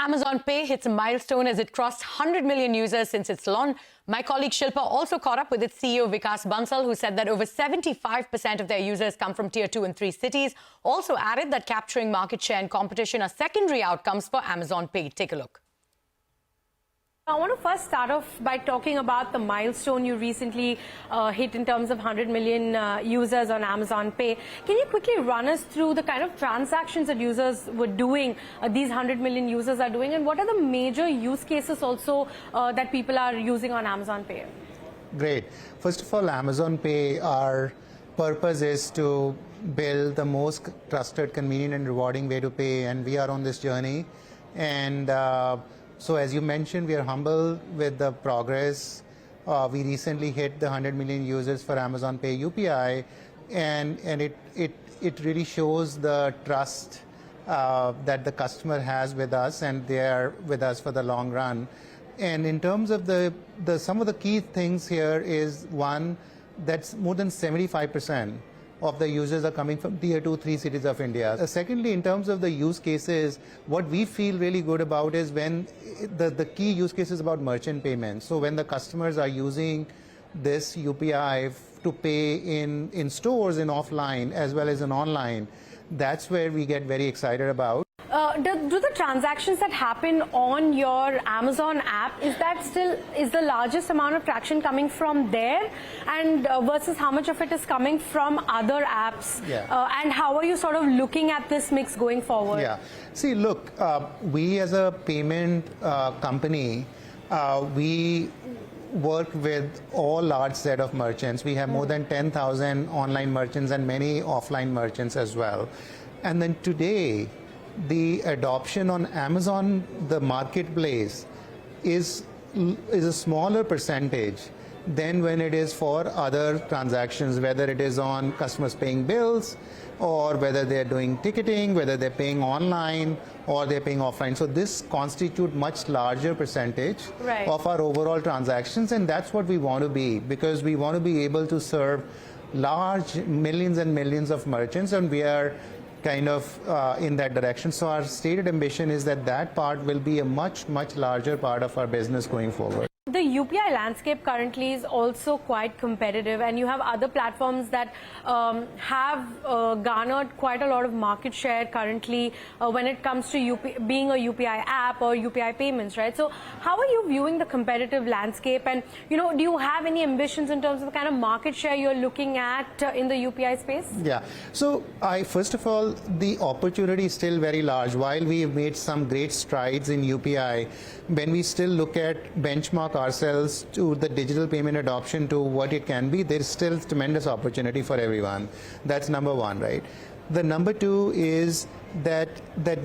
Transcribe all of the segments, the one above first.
Amazon Pay hits a milestone as it crossed 100 million users since its launch. My colleague Shilpa also caught up with its CEO Vikas Bansal, who said that over 75% of their users come from Tier 2 and 3 cities. Also added that capturing market share and competition are secondary outcomes for Amazon Pay. Take a look. I want to first start off by talking about the milestone you recently hit in terms of 100 million users on Amazon Pay. Can you quickly run us through the kind of transactions that users were doing, these 100 million users are doing, and what are the major use cases also that people are using on Amazon Pay? Great. First of all, Amazon Pay, our purpose is to build the most trusted, convenient and rewarding way to pay, and we are on this journey. And so as you mentioned, we are humble with the progress. We recently hit the 100 million users for Amazon Pay UPI, and it really shows the trust that the customer has with us, and they are with us for the long run. And in terms of some of the key things here is, one, that's more than 75% of the users are coming from Tier 2, 3 cities of India. Secondly, in terms of the use cases, what we feel really good about is when the key use case is about merchant payments. So when the customers are using this UPI to pay in stores, in offline, as well as in online, that's where we get very excited about. Do the transactions that happen on your Amazon app, is the largest amount of traction coming from there, and versus how much of it is coming from other apps? Yeah. And how are you sort of looking at this mix going forward? Yeah. See, look, we as a payment company, we work with all large set of merchants. We have more than 10,000 online merchants and many offline merchants as well. And then today, the adoption on Amazon, the marketplace, is a smaller percentage than when it is for other transactions, whether it is on customers paying bills, or whether they're doing ticketing, whether they're paying online or they're paying offline. So this constitutes much larger percentage of our overall transactions, and that's what we want to be, because we want to be able to serve large millions and millions of merchants, and we are kind of in that direction. So our stated ambition is that that part will be a much, much larger part of our business going forward. The UPI landscape currently is also quite competitive, and you have other platforms that have garnered quite a lot of market share currently when it comes to being a UPI app or UPI payments, right? So how are you viewing the competitive landscape, and do you have any ambitions in terms of the kind of market share you're looking at in the UPI space? Yeah. So first of all, the opportunity is still very large. While we've made some great strides in UPI, when we still look at benchmark ourselves to the digital payment adoption to what it can be, there's still tremendous opportunity for everyone. That's number one, right? The number two is that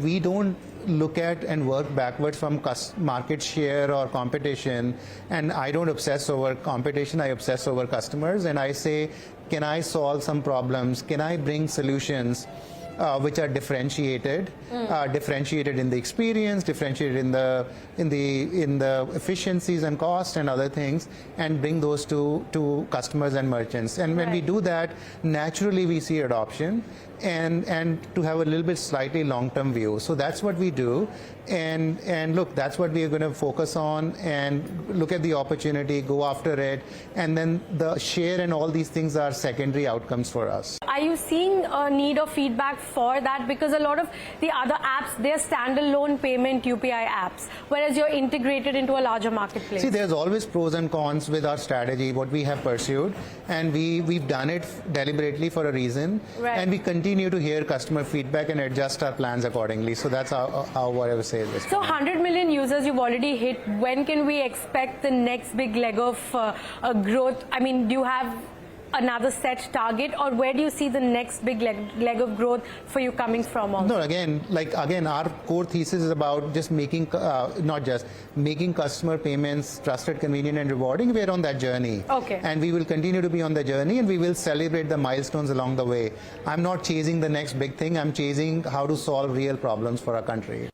we don't look at and work backwards from market share or competition, and I don't obsess over competition, I obsess over customers, and I say, can I solve some problems? Can I bring solutions which are differentiated, differentiated in the experience, differentiated in the efficiencies and cost and other things, and bring those to customers and merchants. And when we do that, naturally we see adoption, and to have a little bit slightly long-term view. So that's what we do, and look, that's what we are going to focus on, and look at the opportunity, go after it, and then the share and all these things are secondary outcomes for us. Are you seeing a need or feedback for that? Because a lot of the other apps, they're standalone payment UPI apps, whereas you're integrated into a larger marketplace. See, there's always pros and cons with our strategy, what we have pursued, and we've done it deliberately for a reason, and we continue to hear customer feedback and adjust our plans accordingly. So that's how what I would say. So 100 million users you've already hit. When can we expect the next big leg of growth? I mean, do you have another set target, or where do you see the next big leg of growth for you coming from also? No, again, our core thesis is about just making, not just making customer payments trusted, convenient and rewarding. We're on that journey. Okay. And we will continue to be on the journey, and we will celebrate the milestones along the way. I'm not chasing the next big thing. I'm chasing how to solve real problems for our country.